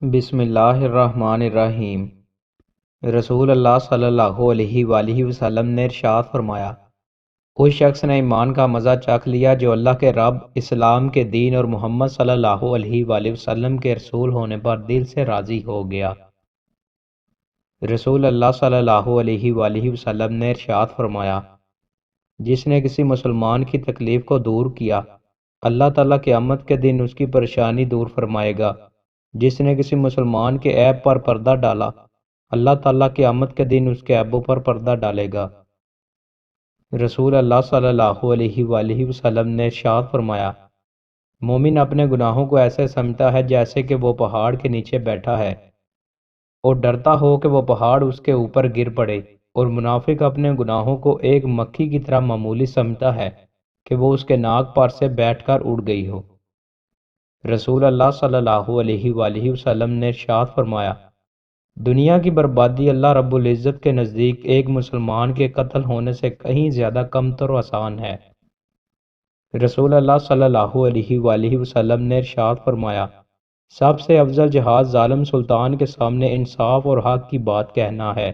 بسم اللہ الرحمن الرحیم۔ رسول اللہ صلی اللہ علیہ وآلہ وسلم نے ارشاد فرمایا، اس شخص نے ایمان کا مزہ چکھ لیا جو اللہ کے رب، اسلام کے دین اور محمد صلی اللہ علیہ وآلہ وسلم کے رسول ہونے پر دل سے راضی ہو گیا۔ رسول اللہ صلی اللہ علیہ وآلہ وسلم نے ارشاد فرمایا، جس نے کسی مسلمان کی تکلیف کو دور کیا، اللہ تعالیٰ قیامت کے دن اس کی پریشانی دور فرمائے گا۔ جس نے کسی مسلمان کے عیب پر پردہ ڈالا، اللہ تعالیٰ قیامت کے دن اس کے عیبوں پر پردہ ڈالے گا۔ رسول اللہ صلی اللہ علیہ وآلہ وسلم نے ارشاد فرمایا، مومن اپنے گناہوں کو ایسے سمجھتا ہے جیسے کہ وہ پہاڑ کے نیچے بیٹھا ہے اور ڈرتا ہو کہ وہ پہاڑ اس کے اوپر گر پڑے، اور منافق اپنے گناہوں کو ایک مکھی کی طرح معمولی سمجھتا ہے کہ وہ اس کے ناک پر سے بیٹھ کر اڑ گئی ہو۔ رسول اللہ صلی اللہ علیہ وآلہ وسلم نے ارشاد فرمایا، دنیا کی بربادی اللہ رب العزت کے نزدیک ایک مسلمان کے قتل ہونے سے کہیں زیادہ کمتر و آسان ہے۔ رسول اللہ صلی اللہ علیہ وآلہ وسلم نے ارشاد فرمایا، سب سے افضل جہاد ظالم سلطان کے سامنے انصاف اور حق کی بات کہنا ہے۔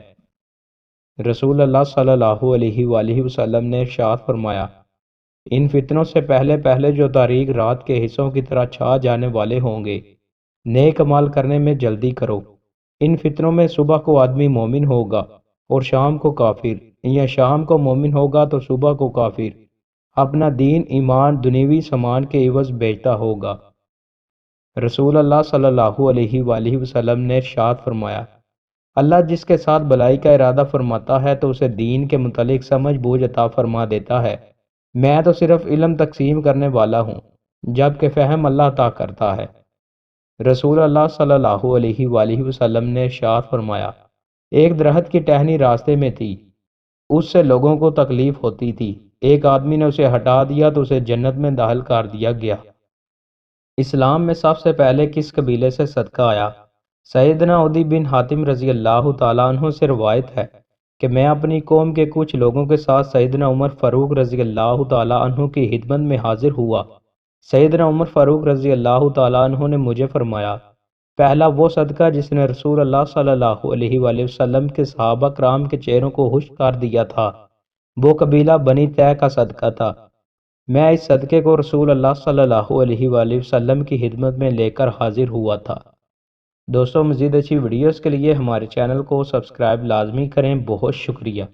رسول اللہ صلی اللہ علیہ وآلہ وسلم نے ارشاد فرمایا، ان فتنوں سے پہلے پہلے جو تاریک رات کے حصوں کی طرح چھا جانے والے ہوں گے، نیک عمل کرنے میں جلدی کرو۔ ان فتنوں میں صبح کو آدمی مومن ہوگا اور شام کو کافر، یا شام کو مومن ہوگا تو صبح کو کافر، اپنا دین ایمان دنیوی سامان کے عوض بیچتا ہوگا۔ رسول اللہ صلی اللہ علیہ وآلہ وسلم نے ارشاد فرمایا، اللہ جس کے ساتھ بھلائی کا ارادہ فرماتا ہے تو اسے دین کے متعلق سمجھ بوجھ عطا فرما دیتا ہے۔ میں تو صرف علم تقسیم کرنے والا ہوں، جبکہ فہم اللہ عطا کرتا ہے۔ رسول اللہ صلی اللہ علیہ وآلہ وسلم نے ارشاد فرمایا، ایک درخت کی ٹہنی راستے میں تھی، اس سے لوگوں کو تکلیف ہوتی تھی، ایک آدمی نے اسے ہٹا دیا تو اسے جنت میں داخل کر دیا گیا۔ اسلام میں سب سے پہلے کس قبیلے سے صدقہ آیا؟ سیدنا عدی بن حاتم رضی اللہ تعالیٰ عنہ سے روایت ہے کہ میں اپنی قوم کے کچھ لوگوں کے ساتھ سیدنا عمر فاروق رضی اللہ تعالیٰ عنہ کی خدمت میں حاضر ہوا۔ سیدنا عمر فاروق رضی اللہ تعالیٰ عنہ نے مجھے فرمایا، پہلا وہ صدقہ جس نے رسول اللہ صلی اللہ علیہ وآلہ وسلم کے صحابہ کرام کے چہروں کو خشک کر دیا تھا، وہ قبیلہ بنی طے کا صدقہ تھا۔ میں اس صدقے کو رسول اللہ صلی اللہ علیہ وآلہ وسلم کی خدمت میں لے کر حاضر ہوا تھا۔ دوستوں، مزید اچھی ویڈیوز کے لیے ہمارے چینل کو سبسکرائب لازمی کریں۔ بہت شکریہ۔